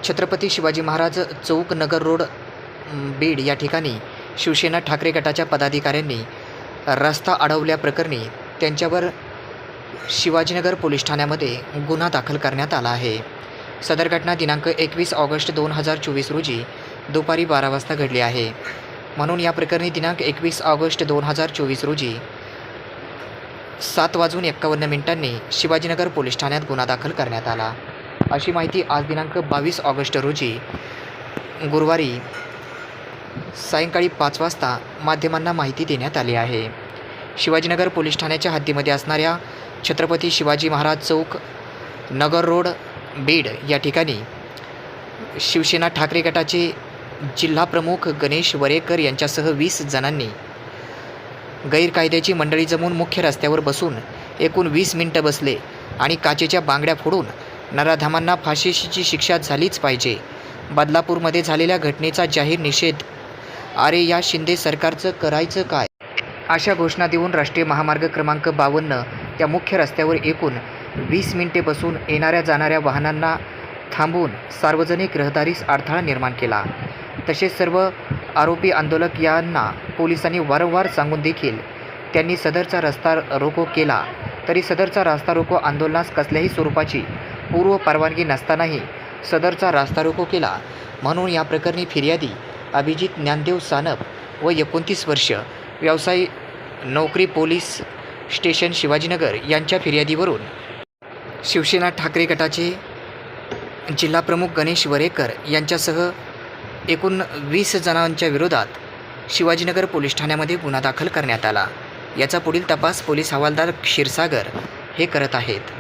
छत्रपती शिवाजी महाराज चौक नगर road Beed या ठिकाणी शिवसेना ठाकरे गटाच्या पदाधिकाऱ्यांनी रस्ता अडवल्याप्रकरणी त्यांच्यावर शिवाजीनगर पोलीस ठाण्यामध्ये गुन्हा दाखल करण्यात आला आहे। सदर घटना दिनांक 21 ऑगस्ट 2024 रोजी दुपारी 12 वाजता घडली आहे। म्हणून या प्रकरणी दिनांक 21 ऑगस्ट 2024 रोजी 7:51 शिवाजीनगर पोलीस ठाण्यात गुन्हा दाखल करण्यात आला। अशी माहिती आज दिनांक 22 ऑगस्ट रोजी गुरुवारी सायंकाळी 5 वाजता माध्यमांना माहिती देण्यात आली आहे। शिवाजीनगर पोलीस ठाण्याच्या हद्दीमध्ये असणाऱ्या छत्रपती शिवाजी महाराज चौक नगर रोड बीड या ठिकाणी शिवसेना ठाकरे गटाचे जिल्हा प्रमुख गणेश वरेकर यांच्यासह 20 जणांनी गैरकायद्याची मंडळी जमून मुख्य रस्त्यावर बसून एकूण 20 मिनिटं बसले आणि काचेच्या बांगड्या फोडून नराधमांना फाशीची शिक्षा झालीच पाहिजे। बदलापूरमध्ये झालेल्या घटनेचा जाहीर निषेध, अरे या शिंदे सरकारचं करायचं काय, अशा घोषणा देऊन राष्ट्रीय महामार्ग क्रमांक 52 त्या मुख्य रस्त्यावर एकूण 20 मिनिटे बसून येणाऱ्या जाणाऱ्या वाहनांना थांबवून सार्वजनिक रहदारीस अडथळा निर्माण केला। तसेच सर्व आरोपी आंदोलक यांना पोलिसांनी वारंवार सांगून देखील त्यांनी सदरचा रस्ता रोको केला, तरी सदरचा रास्ता रोको आंदोलनास कसल्याही स्वरूपाची पूर्व परवानगी नसतानाही सदरचा रास्ता रोको केला। म्हणून या प्रकरणी फिर्यादी अभिजित ज्ञानदेव सानप व 29 वर्ष, व्यवसाय नोकरी, पोलीस स्टेशन शिवाजीनगर यांच्या फिर्यादीवरून शिवसेना ठाकरे गटाचे जिल्हाप्रमुख गणेश वरेकर यांच्यासह एकूण 20 जणांच्या विरोधात शिवाजीनगर पोलीस ठाण्यामध्ये गुन्हा दाखल करण्यात आला। याचा पुढील तपास पोलीस हवालदार क्षीरसागर हे करत आहेत।